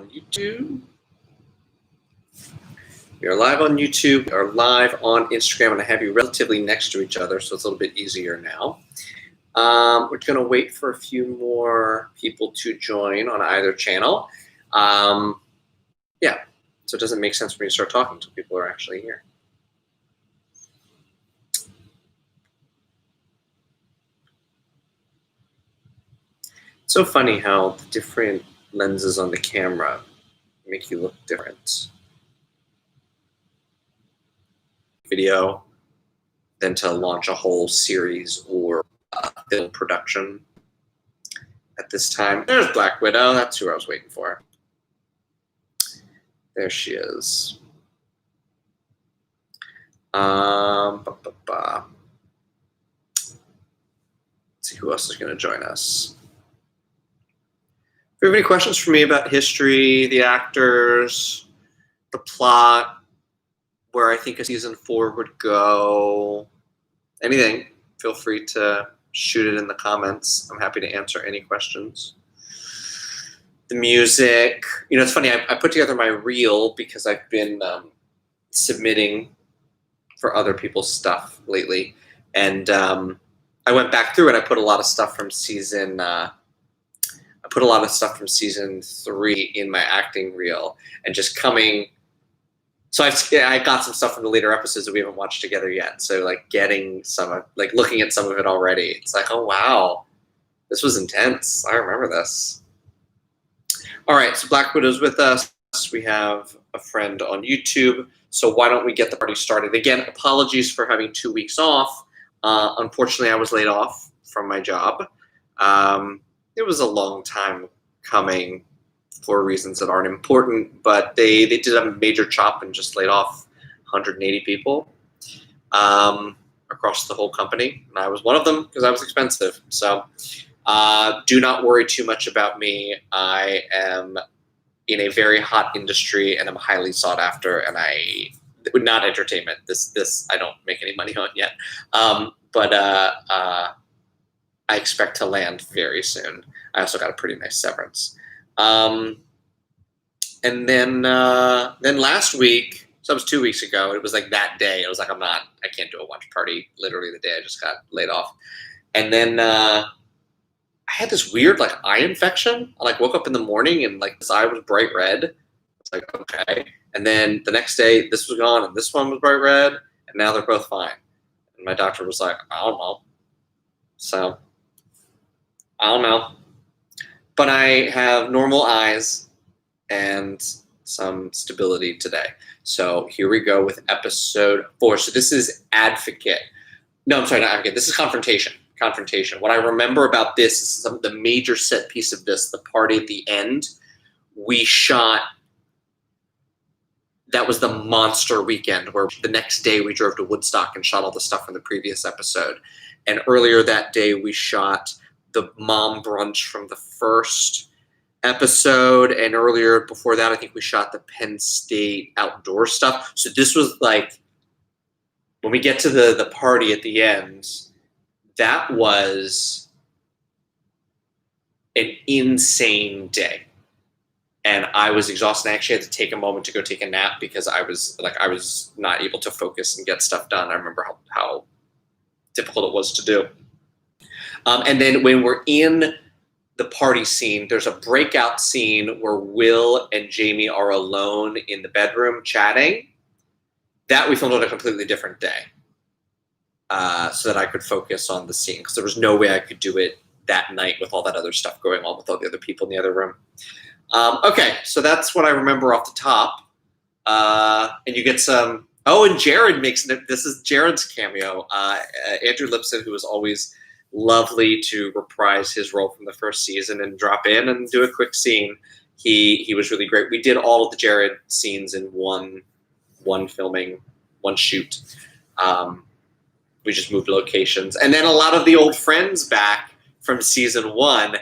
on YouTube. We are live on YouTube. We are live on Instagram, and I have you relatively next to each other, so it's a little bit easier now. We're going to wait for a few more people to join on either channel. Yeah, so it doesn't make sense for me to start talking until people are actually here. It's so funny how the different lenses on the camera make you look different. Video, than to launch a whole series or film production at this time. There's Black Widow. That's who I was waiting for. There she is. Let's see who else is going to join us. If you have any questions for me about history, the actors, the plot, where I think a season 4 would go, anything, feel free to shoot it in the comments. I'm happy to answer any questions. The music, you know, it's funny, I put together my reel because I've been submitting for other people's stuff lately. And I went back through and I put a lot of stuff from season 3 in my acting reel, and just coming. So I got some stuff from the later episodes that we haven't watched together yet. So like getting looking at some of it already, it's like, oh wow, this was intense. I remember this. All right, so Black Widow's with us. We have a friend on YouTube. So why don't we get the party started? Again, apologies for having 2 weeks off. Unfortunately, I was laid off from my job. It was a long time coming for reasons that aren't important, but they did a major chop and just laid off 180 people across the whole company. And I was one of them because I was expensive. So do not worry too much about me. I am in a very hot industry and I'm highly sought after, and not entertainment. This I don't make any money on yet. But I expect to land very soon. I also got a pretty nice severance. And then last week, so it was 2 weeks ago, it was like that day, it was like, I can't do a watch party, literally the day I just got laid off. And then I had this weird like eye infection. I like woke up in the morning and like this eye was bright red. It's like, okay. And then the next day this was gone and this one was bright red, and now they're both fine. And my doctor was like, I don't know. So I don't know. But I have normal eyes and some stability today. So here we go with episode 4. So this is Advocate. No, I'm sorry, not Advocate. This is Confrontation. Confrontation. What I remember about this is the major set piece of this, the party at the end. We shot, that was the monster weekend where the next day we drove to Woodstock and shot all the stuff from the previous episode. And earlier that day we shot the mom brunch from the first episode, and earlier before that I think we shot the Penn State outdoor stuff. So this was like, when we get to the party at the end, that was an insane day. And I was exhausted. I actually had to take a moment to go take a nap because I was not able to focus and get stuff done. I remember how difficult it was to do. And then when we're in the party scene, there's a breakout scene where Will and Jamie are alone in the bedroom chatting. That we filmed on a completely different day so that I could focus on the scene, because there was no way I could do it that night with all that other stuff going on with all the other people in the other room. Okay, so that's what I remember off the top. And you get some, and Jared this is Jared's cameo. Andrew Lipson, who is always lovely to reprise his role from the first season and drop in and do a quick scene. He was really great. We did all of the Jared scenes in one filming, one shoot. We just moved locations. And then a lot of the old friends back from season 1.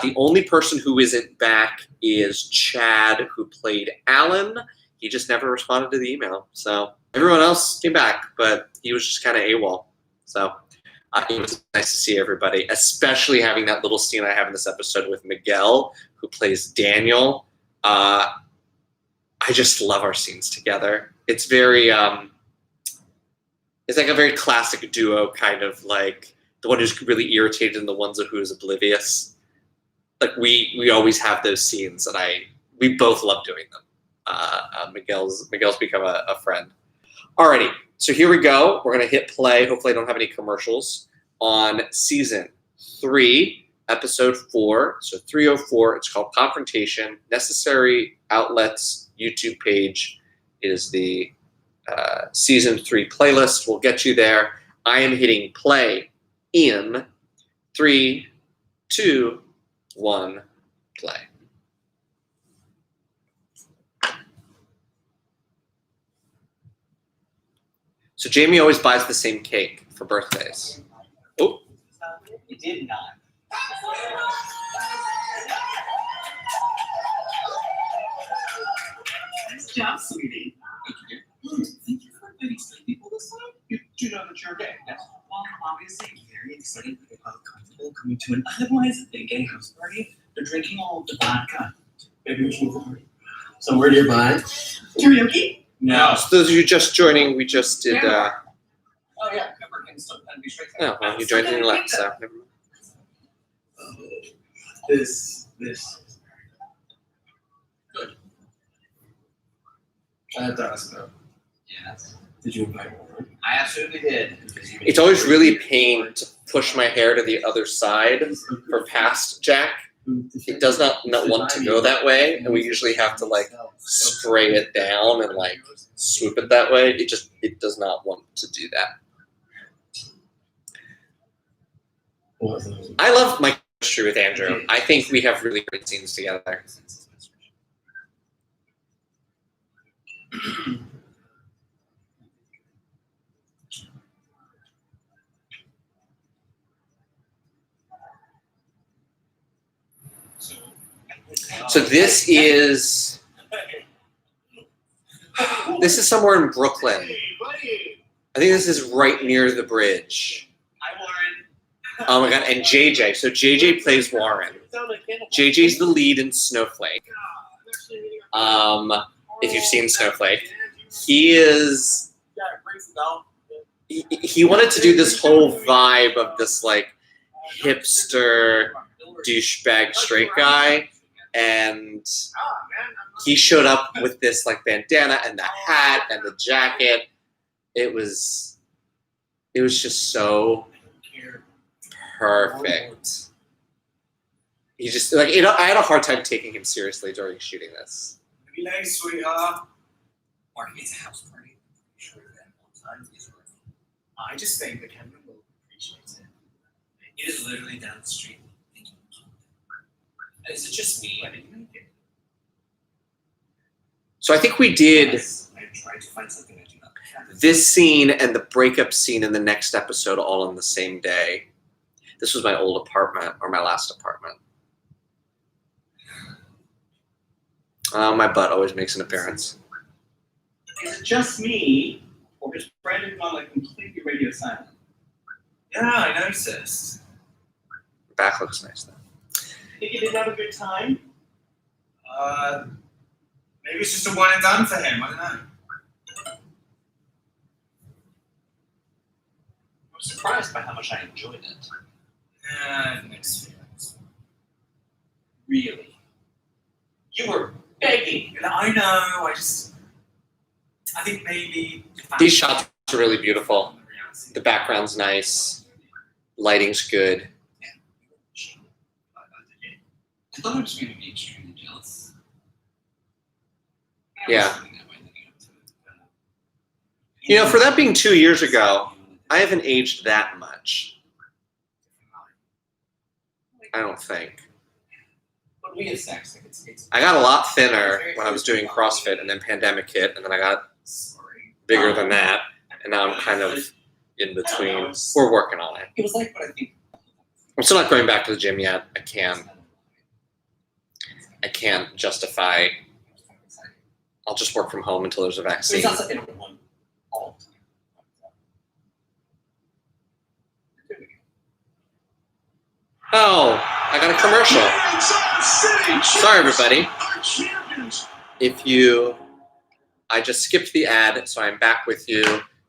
The only person who isn't back is Chad, who played Alan. He just never responded to the email. So everyone else came back, but he was just kind of AWOL. So it was nice to see everybody, especially having that little scene I have in this episode with Miguel, who plays Daniel. I just love our scenes together. It's very, it's like a very classic duo, kind of like the one who's really irritated and the one who is oblivious. Like we always have those scenes, and we both love doing them. Miguel's become a friend. Alrighty, so here we go. We're gonna hit play. Hopefully, I don't have any commercials on season 3, episode 4. So 304. It's called Confrontation. Necessary Outlets YouTube page is the season 3 playlist. We'll get you there. I am hitting play in 3, 2, 1, play. So Jamie always buys the same cake for birthdays. Oh. You did not. Nice job, sweetie. Thank you for inviting some people this time. You do know that you're gay, yes? Well, obviously, very excited that they felt comfortable coming to an otherwise gay house party. They're drinking all the vodka. Maybe we should move the party. So where do you buy? Karaoke? No. So those of you just joining, we just did. Oh yeah, Cooper can still be straight. Oh, well, you joined in left, so never mind. This. Good. That does go. Yes. Did you invite more? I absolutely did. It's always really a pain to push my hair to the other side for past Jack. It does not want to go that way, and we usually have to like spray it down and like swoop it that way. It does not want to do that. I love my chemistry with Andrew. I think we have really great scenes together. So this is somewhere in Brooklyn. I think this is right near the bridge. Hi, Warren. Oh my god, and JJ. So JJ plays Warren. JJ's the lead in Snowflake. If you've seen Snowflake, he wanted to do this whole vibe of this like hipster douchebag straight guy, and he showed up with this like bandana and the hat and the jacket. It was just so perfect. He just like, you know, I had a hard time taking him seriously during shooting this. Be nice, sweetheart. Mark, it's a house party. I'm sure that one time is worth it. I just think the camera will appreciate it. It is literally down the street. Is it just me? I didn't make it. So I think we did I tried to find something I do not have. this scene and the breakup scene in the next episode all on the same day. This was my old apartment, or my last apartment. My butt always makes an appearance. Is it just me, or is Brandon gone like completely radio silent? Yeah, I noticed. Back looks nice though. Think you did have a good time? Maybe it's just a one and done for him. I don't know. I'm surprised by how much I enjoyed it. Mixed feelings. Really? You were begging. I know. I think maybe These shots are really beautiful. The background's nice. Lighting's good. I thought I was going to be extremely jealous. Yeah. You know, for that being 2 years ago, I haven't aged that much. I don't think. But we had sex. Like it's I got a lot thinner when I was doing CrossFit, and then pandemic hit, and then I got bigger than that, and now I'm kind of in between. We're working on it. It was like what I think. I'm still not going back to the gym yet. I can't justify. I'll just work from home until there's a vaccine. It's not something I want all the time. Oh, I got a commercial. Sorry, everybody. if you, I just skipped the ad, so I'm back with you.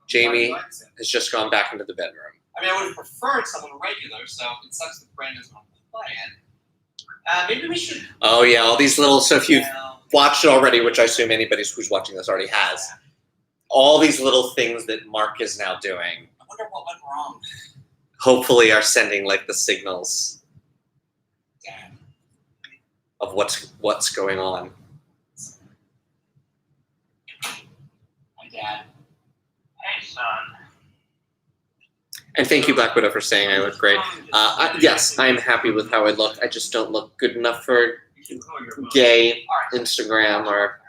Jamie has just gone back into the bedroom. I mean, I would have preferred someone regular, so it sucks that Brandon's on the plan. Maybe we should. Oh yeah, all these little. So if you've watched it already, which I assume anybody who's watching this already has, all these little things that Mark is now doing. I wonder what went wrong. Hopefully, are sending like the signals Dad. of what's going on. My dad. Hey, son. And thank you, Black Widow, for saying I look great. Yes, I am happy with how I look. I just don't look good enough for gay Instagram or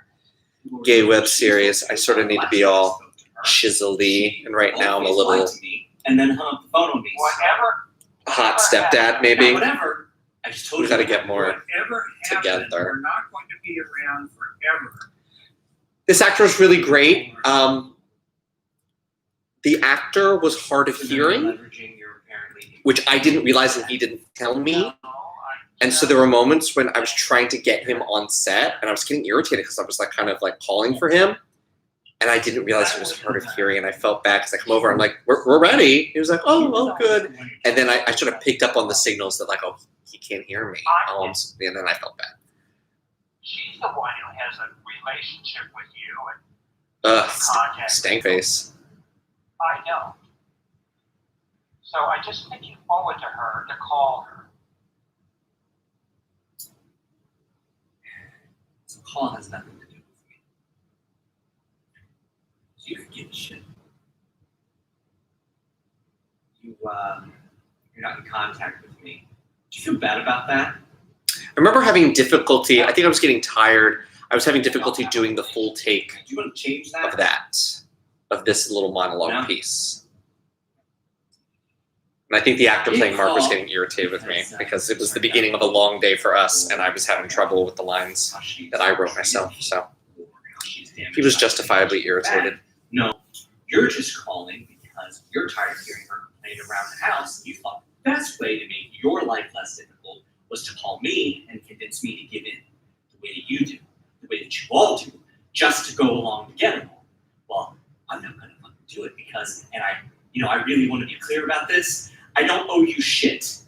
gay web series. I sort of need to be all chiseled-y, and right now I'm a little And then hung up the phone on me. Whatever. hot stepdad, maybe. Whatever. I just told We you. gotta get more Whatever happens, together. we're not going to be around forever. This actor is really great. The actor was hard of hearing, Leveraging your apparently. which I didn't realize and he didn't tell me. And so there were moments when I was trying to get him on set and I was getting irritated because I was like kind of like calling for him. And I didn't realize he was hard of hearing and I felt bad because I come over, I'm like, we're ready. He was like, oh, good. And then I sort of picked up on the signals that like, oh, he can't hear me. And then I felt bad. She's the one who has a relationship with you and contact. Stank face. I know. So I just think you owe it to her to call her. So call has nothing to do with me. You could give a shit. You're not in contact with me. Do you feel bad about that? I remember having difficulty. I think I was getting tired. I was having difficulty doing the full take Do you want to change that? of this little monologue piece. And I think the actor playing Mark was getting irritated with me because it was the beginning of a long day for us and I was having trouble with the lines that I wrote myself. So he was justifiably irritated. No, you're just calling because you're tired of hearing her complain around the house. You thought the best way to make your life less difficult was to call me and convince me to give in the way that you do, the way that you all do, just to go along to get along. Well, I'm not going to fucking do it because, and I really want to be clear about this. I don't owe you shit.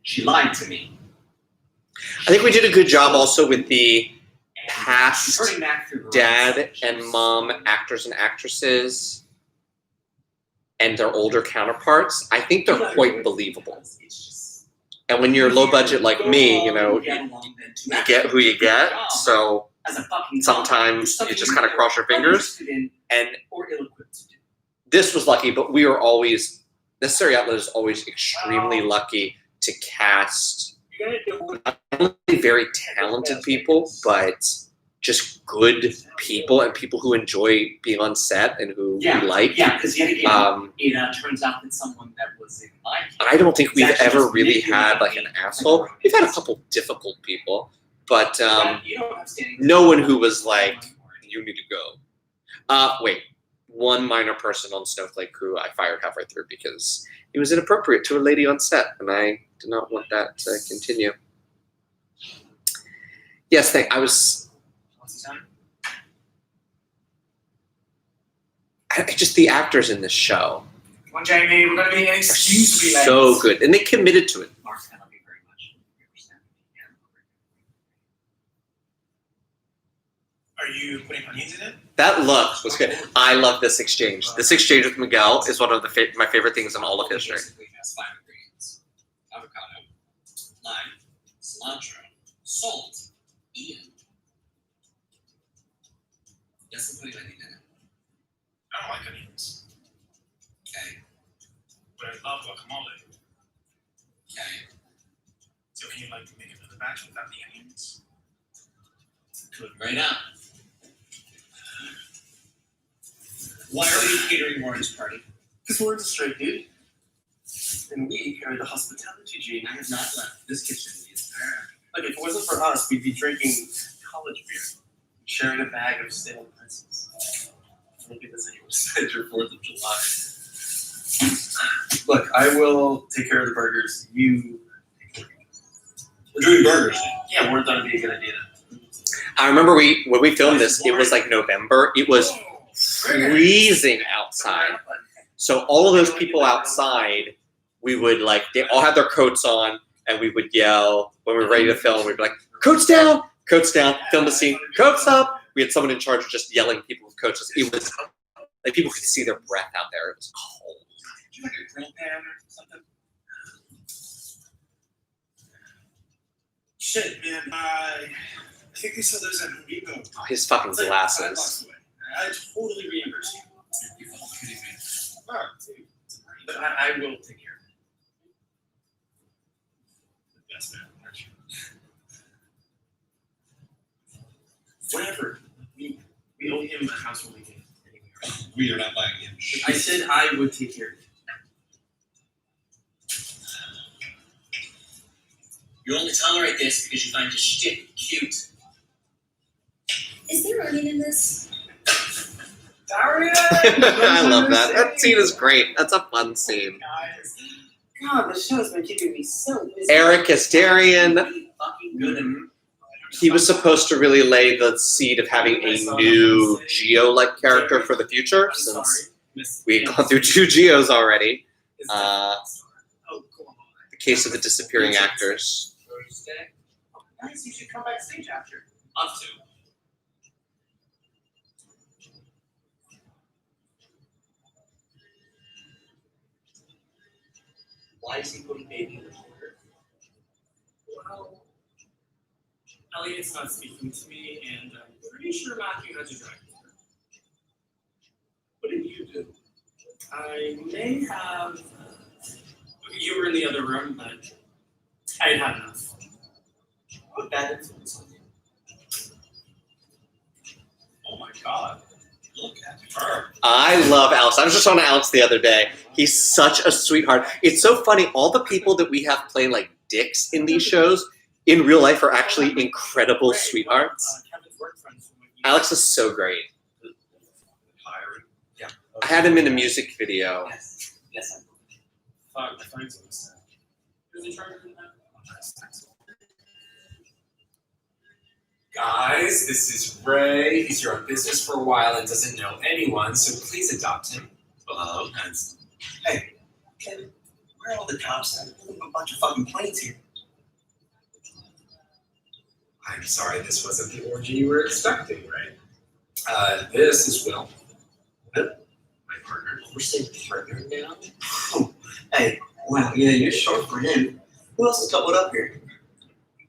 She lied to me. I think we did a good job also with the And past she's hurting Mac through her dad own and selfishness. mom actors and actresses and their older counterparts. I think they're quite believable. It's just And when you're low budget like me, you know, get you along than to get who you get. So as a fucking sometimes you just kind of cross your fingers. And or ill-equipped to do. this was lucky, but we were always, Necessary Outlet is always extremely lucky to cast not only very talented people, but just good people and people who enjoy being on set and who we like. Yeah, because yet again, it turns out that someone that was in my case, I don't think we've actually ever just really manipulating had like an asshole. We've had a couple difficult people, but you don't have standing no one who was like, you need to go. Wait, one minor person on Snowflake who I fired halfway through because he was inappropriate to a lady on set, and I did not want that to continue. Yes, I was. What's the time? Just the actors in this show Come on, Jamie, we're going to be are inexcusably late. so good, and they committed to it. Mark, I love you very much. Are you putting onions in it? That look was good. I love this exchange. This exchange with Miguel is one of the my favorite things in all of history. Basically has 5 ingredients: avocado, lime, cilantro, salt, and that's the putting onion in it. I don't like onions, Okay. but I love guacamole. Okay. So can you like make another batch without the onions? Good. Right now. Why are you catering Warren's party? Because we're the straight dude. And we carry the hospitality gene. I have not left this kitchen the entire. Like, if it wasn't for us, we'd be drinking college beer, sharing a bag of stale pretzels. Maybe that's how you spend your 4th of July. Look, I will take care of the burgers. You. We're doing burgers. Yeah, weren't that be a good idea? I remember when we filmed this, it was like November. It was freezing outside. So all of those people outside, we would like, they all had their coats on, and we would yell when we were ready to film. We'd be like, coats down, film the scene, coats up. We had someone in charge of just yelling at people with coats. It was like people could see their breath out there. It was cold. Do you like a grill pan or something? Shit, man. I think they saw those at Home Depot. Oh, his fucking It's like glasses. $5 away. I totally reimburse you. You're fucking kidding me. Oh, dude. But I will take care of it. Yes, man. Aren't you? Whatever. We owe him a house when we get anywhere. We are not buying him shit. I said I would take care of it. You only tolerate this because you find his shit cute. Is there onion in this? Daria! I love that. That scene is great. That's a fun scene. Guys. God, the show's been keeping me so busy. Eric as Darian. Really fucking good at He was supposed to really lay the seed of having a new Geo-like character for the future, since we've gone through 2 Geos already. Oh, come on. The case of the disappearing actors. Guys, you should come backstage after. Up to. Why is he putting baby in the water? Well, Elliot's not speaking to me, and I'm pretty sure Matthew has a driving order. What did you do? I may have. You were in the other room, but I had had enough. What bad influence on you? Oh my god. Look at her. I love Alex. I was just on Alex the other day. He's such a sweetheart. It's so funny. All the people that we have playing like dicks in these shows, in real life, are actually incredible sweethearts. Kevin's work friends from when he- Alex is so great. Hiring? Yeah. I had him in a music video. Yes. Yes, Fuck, my friends on the staff. Who's in charge of that? Guys, this is Ray. He's here on business for a while and doesn't know anyone, so please adopt him. Hello, handsome. Hey, Kevin, where are all the cops at? There's a bunch of fucking planes here. I'm sorry, this wasn't the orgy you were expecting, right? This is Will. My partner. We're saying partner now? Hey, wow, yeah, you're short for him. Who else is coupled up here?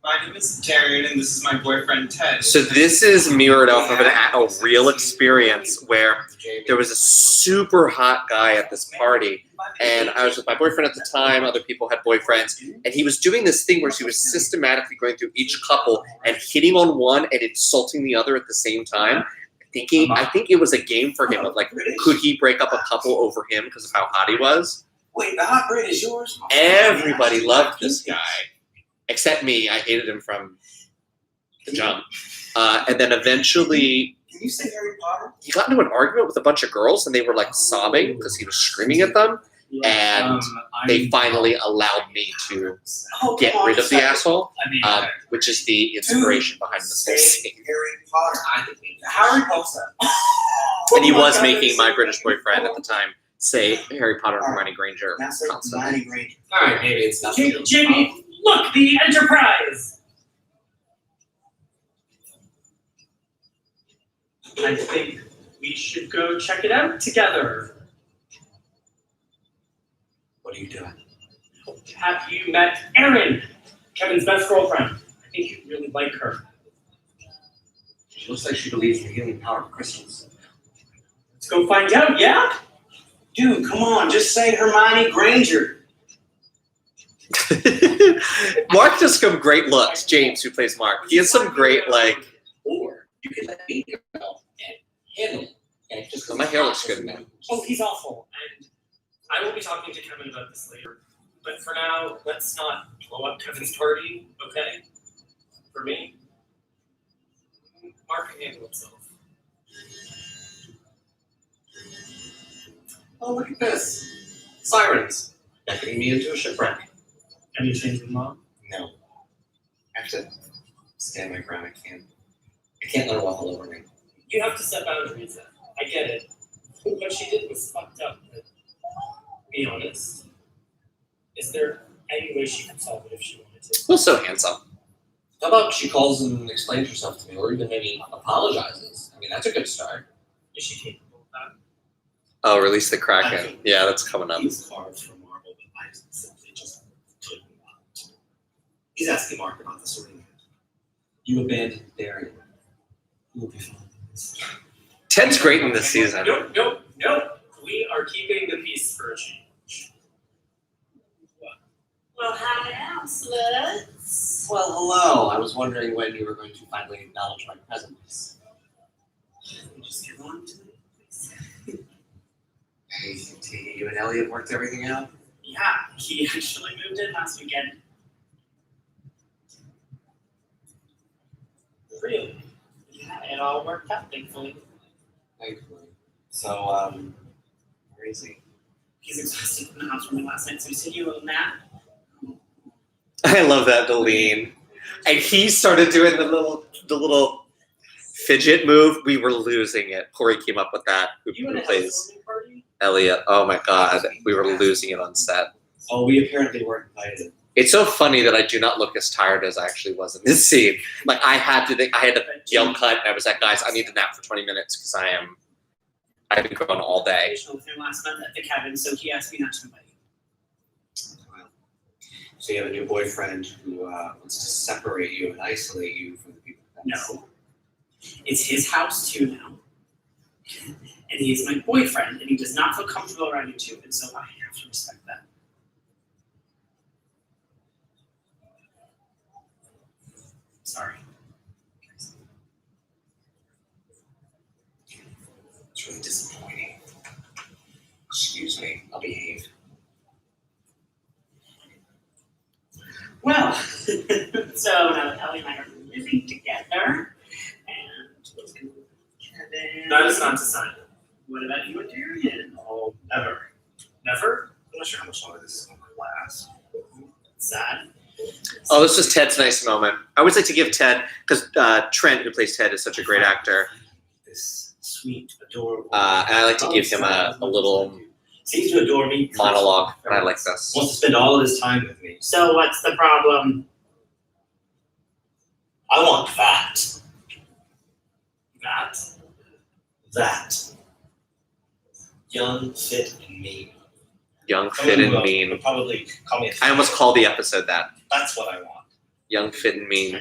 My name is Darren, and this is my boyfriend Ted. So this is mirrored off of a real experience where there was a super hot guy at this party, and I was with my boyfriend at the time. Other people had boyfriends, and he was doing this thing where he was systematically going through each couple and hitting on one and insulting the other at the same time. I think it was a game for him of like, could he break up a couple over him because of how hot he was? Wait, the hot bread is yours? Everybody loved this guy, except me. I hated him from the jump. And then eventually, Can you say Harry Potter? he got into an argument with a bunch of girls, and they were like sobbing because he was screaming at them. And they finally allowed me to Oh, get come on, rid of the just asshole, I mean, which is the inspiration behind this whole say scene. Harry Potter. Harry Potter. And he Oh my was God, making my that's- British boyfriend at the time say Harry Potter and Hermione Granger Now say constantly. Hermione Granger. Alright, maybe it's not the Jamie, look, the Enterprise! I think we should go check it out together. What are you doing? Have you met Erin, Kevin's best girlfriend? I think you'd really like her. She looks like she believes in the healing power of crystals. Let's go find out, yeah? Dude, come on, just say Hermione Granger. Mark does some great looks. James, who plays Mark, he has some great like. Or you could let me go and handle it. And just My hair looks good now. Oh, he's awful. And I will be talking to Kevin about this later. But for now, let's not blow up Kevin's party, okay? For me. Mark can handle himself. Oh, look at this. Sirens. Beckoning me into a shipwreck. Any change in law? No. I have to stand my ground. I can't let her walk all over me. You have to set boundaries. I get it. What she did was fucked up. But be honest. Is there any way she could solve it if she wanted to? Well, so handsome. How about she calls and explains herself to me, or even maybe apologizes? I mean, that's a good start. Is she capable of that? Oh, release the Kraken. Yeah, that's coming up. He's carved from marble, but I simply just couldn't want. He's asking Mark about the Sorting Hat. You abandoned Darian. You will be fine. Ted's great in this season. Nope. We are keeping the peace for a change. Well, hi now, sluts. Well, hello. I was wondering when you were going to finally acknowledge my presence. We just get on to it. Hey, T, you and Elliot worked everything out? Yeah, he actually moved in last weekend. Really? Yeah, it all worked out, thankfully. Thankfully. So, where is he? He's exhausted from the house from me last night, so he said you own that. I love that Deline. And he started doing the little fidget move. We were losing it. Corey came up with that. You Who and a plays housewarming party? Elliot? Oh my God, we were losing it on set. Oh, we apparently weren't invited. It's so funny that I do not look as tired as I actually was in this scene. Like I had to yell cut, and I was like, guys, I need to nap for 20 minutes because I've been going all day. With him last month at the cabin, so he asked me not to invite you. Well, so you have a new boyfriend who wants to separate you and isolate you from the people. No. It's his house too now. And he is my boyfriend, and he does not feel comfortable around you too, and so I have to respect that. Sorry. It's really disappointing. Excuse me, I'll behave. Well, so now that Ellie and I are living together, and what's going on with Kevin? That is not decided. What about you and Darian? Oh, never. Never? I'm not sure how much longer this is going to last. Sad. Oh, this was Ted's nice moment. I always like to give Ted, because Trent, who plays Ted, is such a great actor. This sweet, adorable. And I like to give him a little seems to adore me. monologue, and I like this. Wants to spend all of his time with me. So what's the problem? I want that. That? That. Young, fit, and mean. Young, fit, and mean. Would probably call me a I almost called the episode that. That's what I want. Young, fit, and mean.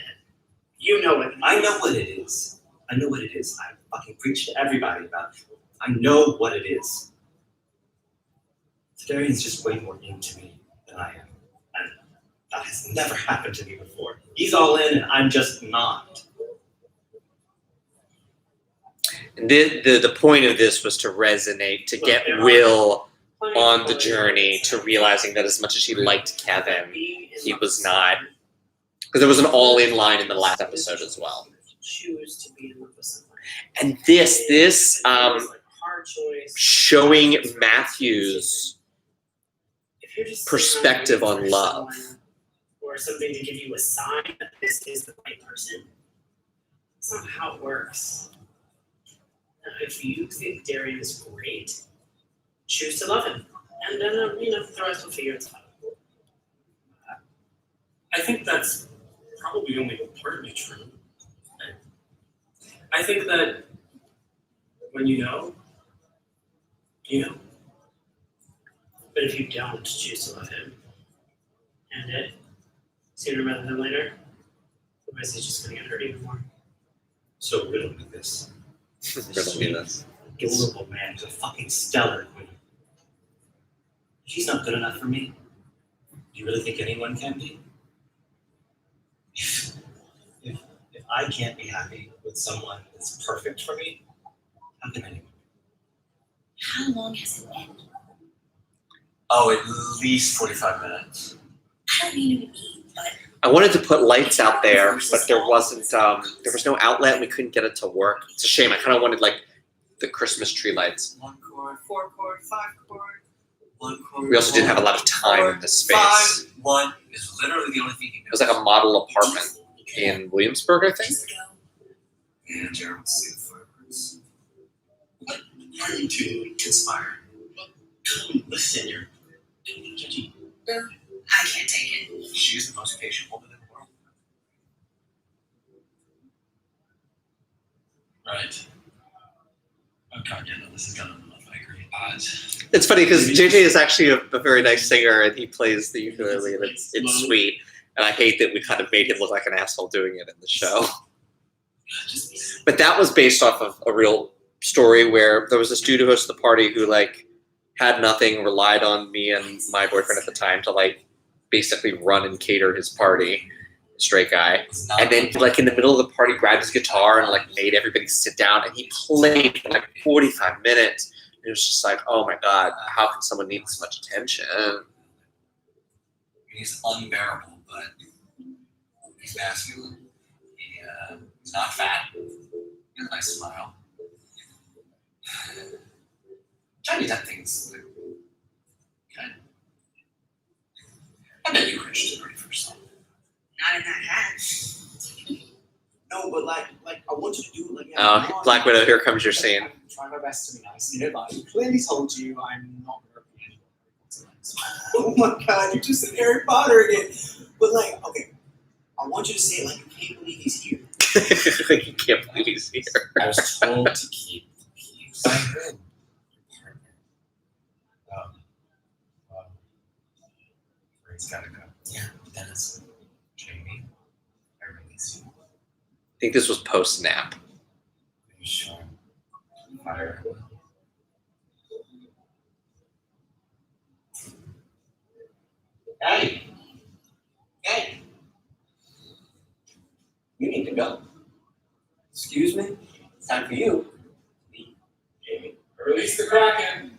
You know it. I know what it is. I know what it is. I fucking preach to everybody about it. I know what it is. Darian's just way more into me than I am. And that has never happened to me before. He's all in and I'm just not. And the point of this was to resonate, to get Will on the journey to realizing that as much as he liked Kevin, he was not. Because there was an all-in line in the last episode as well. Choose to be in love with someone. And this Hard choice. showing Matthew's If you're just perspective on love. Or something to give you a sign that this is the right person. That's not how it works. If you think Darian is great, choose to love him. And then, the rest will figure itself out. I think that's probably only partly true. I think that when you know, you know. But if you don't choose to love him, and it, sooner rather than later, the message is just going to get hurt even more. So riddle me this. Riddle me this. Adorable man to fucking stellar queen. She's not good enough for me. Do you really think anyone can be? If I can't be happy with someone that's perfect for me, how can anyone? How long has it been? Oh, at least 45 minutes. I don't mean to be, but I wanted to put lights out there, but there wasn't. There was no outlet, and we couldn't get it to work. It's a shame. I kind of wanted like the Christmas tree lights. 1 chord, 4 chord, 5 chord. We also didn't have a lot of time in this space. 1 is literally the only thing he knows. It was like a model apartment in Williamsburg, I think. Just go. Yeah, Jared wants to see the fireworks. What are you two conspiring? Listen, you're judgy. I can't take it. She's the most patient woman in the world. Right. Oh god, yeah, no, this is gonna enough. I agree. It's funny because JJ is actually a very nice singer and he plays the ukulele and it's sweet. And I hate that we kind of made him look like an asshole doing it in the show. But that was based off of a real story where there was a dude who hosted the party who like had nothing, relied on me and my boyfriend at the time to like basically run and cater his party, straight guy. And then like in the middle of the party grabbed his guitar and like made everybody sit down and he played for like 45 minutes. It was just like, oh my god, how can someone need so much attention? He's unbearable, but he's masculine. He's not fat. He has a nice smile. Johnny done things like, okay. I bet you cringed to pretty first time. Not in that hat. No, but like I want you to do it like. Oh, Black Widow, here comes your scene. I'm trying my best to be nice. You know, like, I clearly told you I'm not going to be anyone. Oh my god, you just said Harry Potter again. But like, okay, I want you to say it like you can't believe he's here. Like you can't believe he's here. I was told to keep the peace. I heard. Ray's gotta go. Yeah, Dennis. Jamie, I release you. I think this was post nap. Are you sure? Fire. Hey! Hey! You need to go. Excuse me? It's time for you. Jamie, release the Kraken.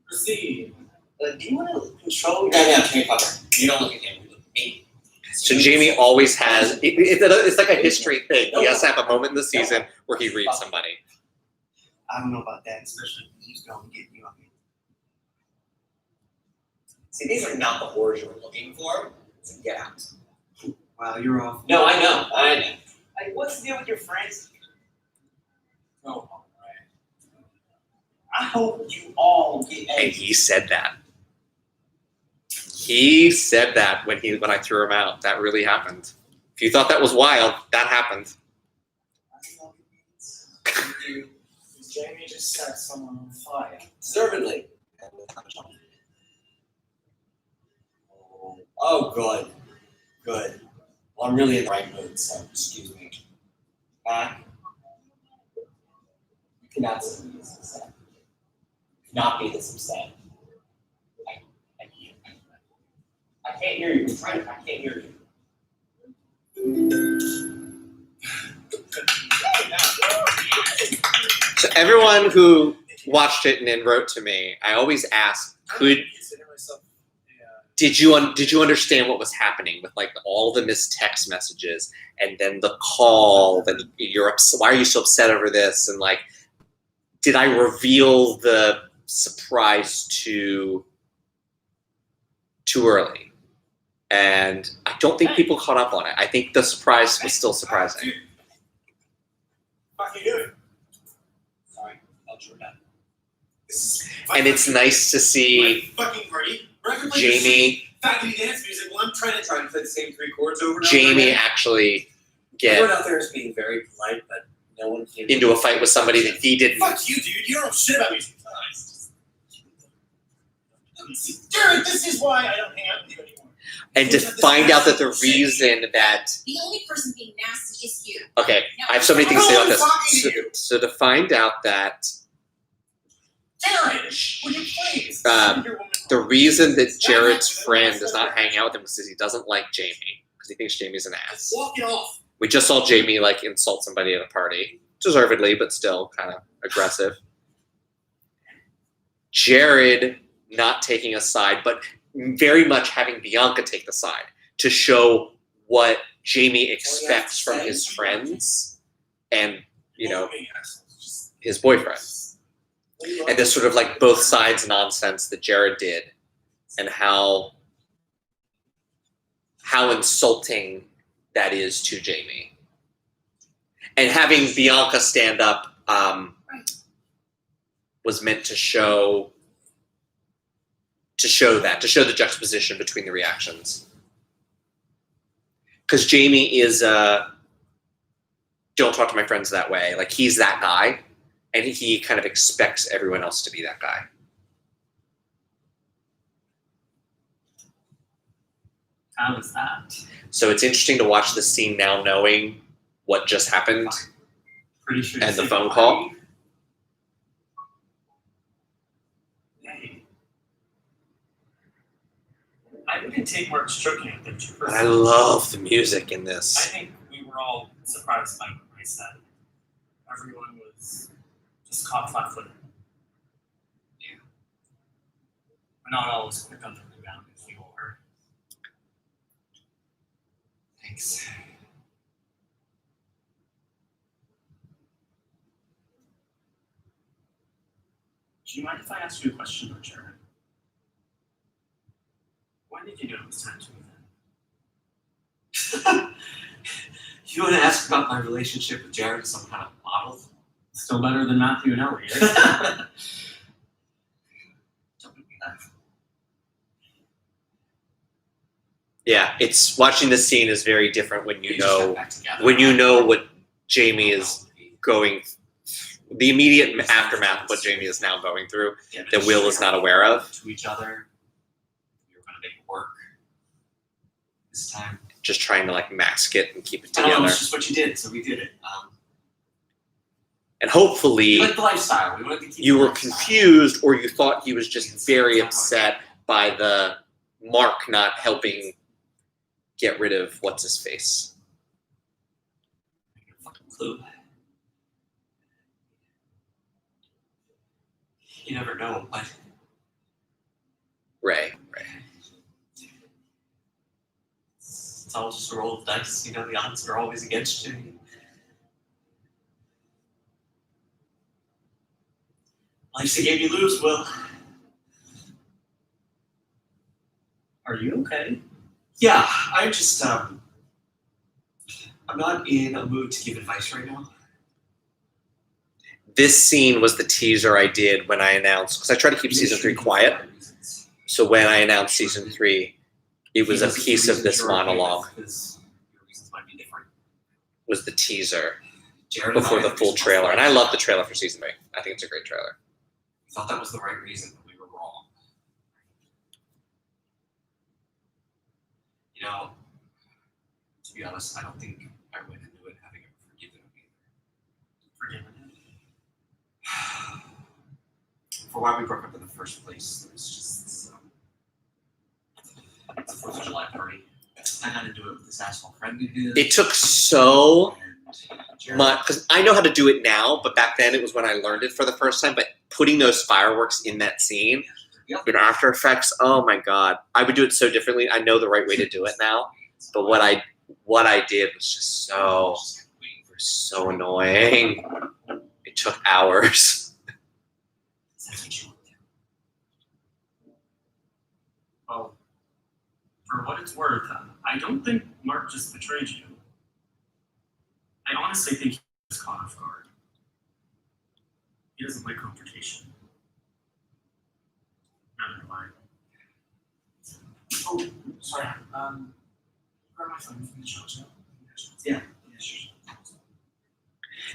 Proceed. Do you want to control your... Yeah, Jamie Potter. You don't look at him, you look at me. So Jamie always has, it's like a history thing. He has to have a moment in the season where he reads somebody. I don't know about that, especially if he's going to get you on me. See, these are not the horrors you were looking for. So get out. Wow, you're off. No, I know. Like, what's the deal with your friends? Oh, all right. I hope you all get And A's. he said that. He said that when I threw him out. That really happened. If you thought that was wild, that happened. Jamie just set someone on fire. Deservedly. Oh, good. Good. Well, I'm really in the right mood, so excuse me. Back. You cannot say this upset. You cannot be this upset. I can't hear you. I can't hear you. So everyone who watched it and then wrote to me, I always ask, did you understand what was happening with like all the missed text messages and then the call that you're upset, why are you so upset over this, and like did I reveal the surprise too early? And I don't think people caught up on it. I think the surprise was still surprising. What are you doing? Sorry, I'll try that. And it's nice to see fucking party. Jamie Faculty dance music. Well, I'm trying to play the same 3 chords over and over. Jamie again. actually Everyone get out there is being very polite, but no one came into a fight with somebody that he didn't. Fuck you, dude. You don't know shit about music. Jared, this is why I don't hang out with you anymore. And to find out that the reason that The only person being nasty is you. okay, Now, I have so many things to say about I'm this. talking So, to you. so to find out that Jared, would you please? the reason that Jared's friend does not hang out with him is because he doesn't like Jamie because he thinks Jamie's an ass. Walk it off. We just saw Jamie like insult somebody at a party, deservedly, but still kind of aggressive. Jared not taking a side, but very much having Bianca take the side to show what Jamie expects from his friends and, you know, his boyfriend. and this sort of like both sides nonsense that Jared did, and how insulting that is to Jamie. And having Bianca stand up was meant to show the juxtaposition between the reactions. Because Jamie is don't talk to my friends that way. Like, he's that guy, and he kind of expects everyone else to be that guy. How is that? So it's interesting to watch the scene now, knowing what just happened. Pretty sure. And the phone call? Hey. I wouldn't take Mark stroking at them too And I love the music in I this. think we were all surprised by what I said. Everyone was just caught flat-footed. Yeah. We're not always quick on the rebound if you were. Thanks. Do you mind if I ask you a question, though, Jared? When did you know it was time to move in? You want to ask about my relationship with Jared as some kind of model? Still better than Matthew and Elliot. Don't make me laugh. Yeah, it's watching this scene is very different when you We just got know back together. what Jamie is going, the immediate aftermath of what Jamie is now going through Yeah, that Will is not aware of. to each other. We were going to make it work this time. Just trying to like mask it and keep it I don't know, together. it's just what you did, so we did it. And We hopefully like the lifestyle. We wanted to keep you the were lifestyle. confused, or you thought he was just very upset by the Mark not helping get rid of what's his face. I have a fucking clue. You never know, but Ray. it's all just a roll of dice. You know, the odds are always against you. Life's a game you lose, Will. Are you okay? Yeah, I just I'm not in a mood to give advice right now. This scene was the teaser I did when I announced, because I try to keep season 3 quiet. So when I announced season 3, it was a piece of this monologue, Because your reasons might be different. was the teaser Jared and before I the had full reasons trailer. why And I love the trailer for season 3. I think it's a great trailer. We thought that was the right reason, but we were wrong. You know, to be honest, I don't think I went into it having ever forgiven him either. Forgiven him. For why we broke up in the first place, there was just this, it's a 4th of July party. I had to do it with this asshole friend of his. It took so and Jared- much, because I know how to do it now, but back then it was when I learned it for the first time. But putting those fireworks in that scene, Yep. in After Effects, oh my God. I would do it so differently. I know the right way to do it now. But what I did was just so annoying. It took hours. That's what you want to do. Well, for what it's worth, I don't think Mark just betrayed you. I honestly think he was caught off guard. He doesn't like confrontation. Neither do I. Oh, sorry. Grab my phone from the charger. Yeah, sure.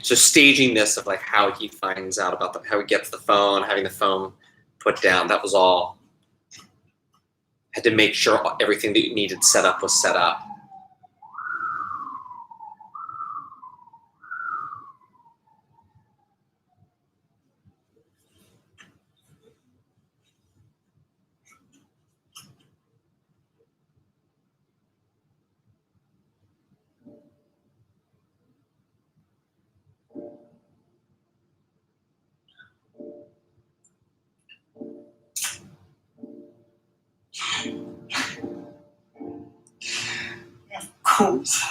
So staging this of like how he finds out about how he gets the phone, having the phone put down, that was all. Had to make sure everything that you needed set up was set up. Of course.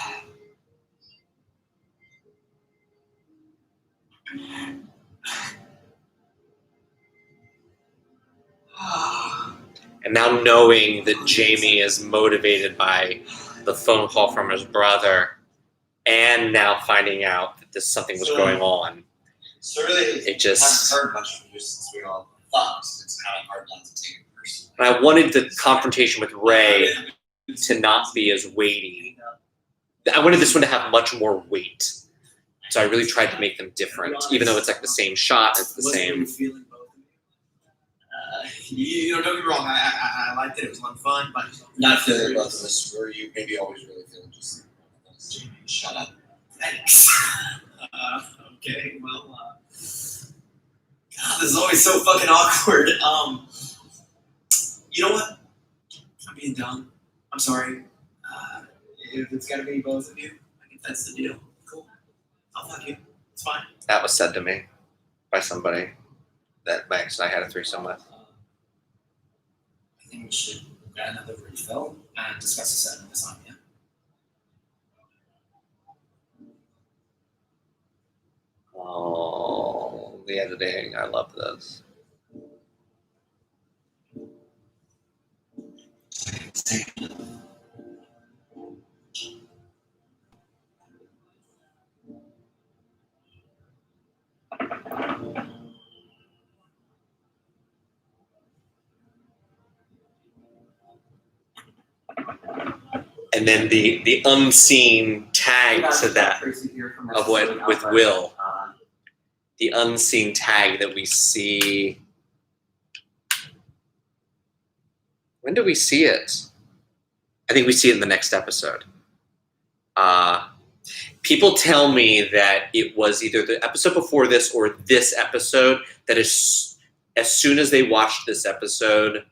And now knowing that Jamie is motivated by the phone call from his brother, and now finding out that something was going on, So really, it just. haven't heard much from you since we all fucked. It's kind of hard not to take it personally. And I wanted the confrontation with Ray to not be as weighty. I wanted this one to have much more weight. So I really tried to make them different, even though it's like the same shot, it's the same. Feeling both of you? You know, don't get me wrong. I liked it. It was a lot of fun, but Not feeling both of us. Were you maybe always really feeling just shut up? Thanks. Okay. Well, God, this is always so fucking awkward. You know what? I'm being dumb. I'm sorry. If it's gotta be both of you, I guess that's the deal. Cool. I'll fuck you. It's fine. That was said to me by somebody that my ex and I had a threesome with. I think we should get another refill and discuss the set and design, yeah? Oh, the editing. I love this. And then the unseen tag to that of what with Will. The unseen tag that we see. When do we see it? I think we see it in the next episode. People tell me that it was either the episode before this or this episode that as soon as they watched this episode,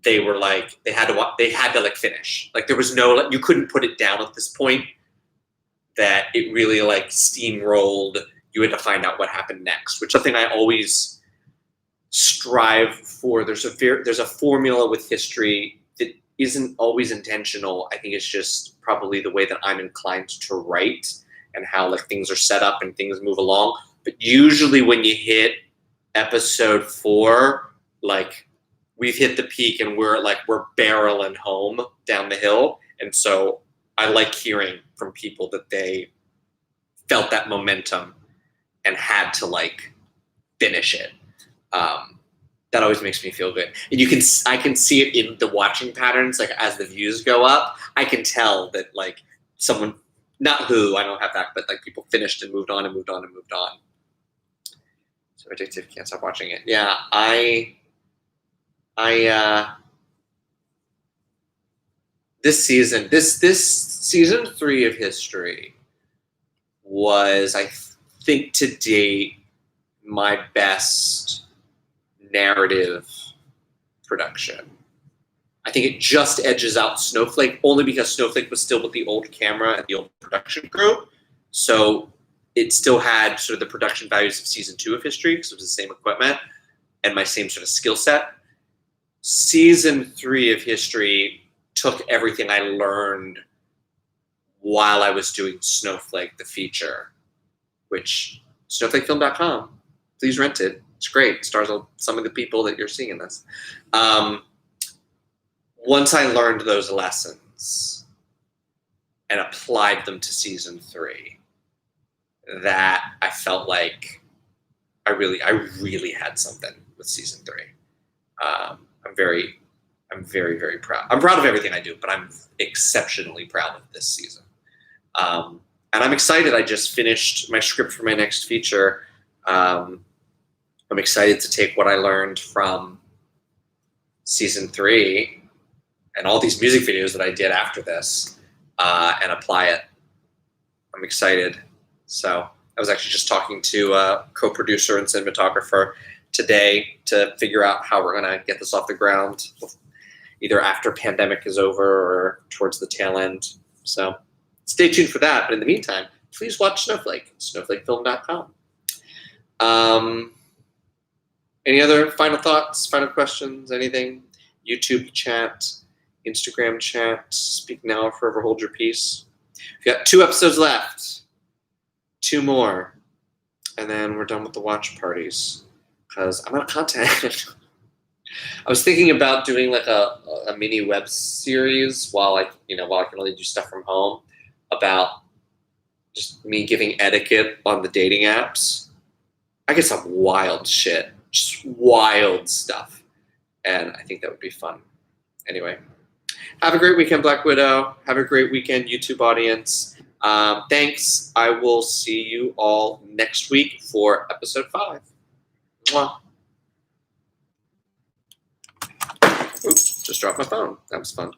they were like, they had to like finish. Like there was no, you couldn't put it down at this point, that it really like steamrolled. You had to find out what happened next, which is something I always strive for. There's a formula with history that isn't always intentional. I think it's just probably the way that I'm inclined to write and how like things are set up and things move along. But usually when you hit episode 4, like we've hit the peak and we're barreling home down the hill. And so I like hearing from people that they felt that momentum and had to like finish it. That always makes me feel good. And I can see it in the watching patterns, like as the views go up, I can tell that like someone, not who, I don't have that, but like people finished and moved on and moved on and moved on. So addictive, can't stop watching it. Yeah, this season 3 of History was, I think to date, my best narrative production. I think it just edges out Snowflake, only because Snowflake was still with the old camera and the old production crew. So it still had sort of the production values of season 2 of History because it was the same equipment and my same sort of skill set. Season 3 of History took everything I learned while I was doing Snowflake, the feature, which snowflakefilm.com, please rent it. It's great. It stars some of the people that you're seeing in this. Once I learned those lessons and applied them to season 3, that I felt like I really had something with season 3. I'm very, very proud. I'm proud of everything I do, but I'm exceptionally proud of this season. And I'm excited. I just finished my script for my next feature. I'm excited to take what I learned from season 3 and all these music videos that I did after this and apply it. I'm excited. So I was actually just talking to a co-producer and cinematographer today to figure out how we're going to get this off the ground, either after pandemic is over or towards the tail end. So stay tuned for that. But in the meantime, please watch Snowflake, snowflakefilm.com. Any other final thoughts, final questions, anything? YouTube chat, Instagram chat, speak now or forever hold your peace. We've got 2 episodes left, 2 more, and then we're done with the watch parties because I'm out of content. I was thinking about doing like a mini web series while I can only do stuff from home about just me giving etiquette on the dating apps. I get some wild shit, just wild stuff. And I think that would be fun. Anyway, have a great weekend, Black Widow. Have a great weekend, YouTube audience. Thanks. I will see you all next week for episode 5. Mwah. Oops, just dropped my phone. That was fun.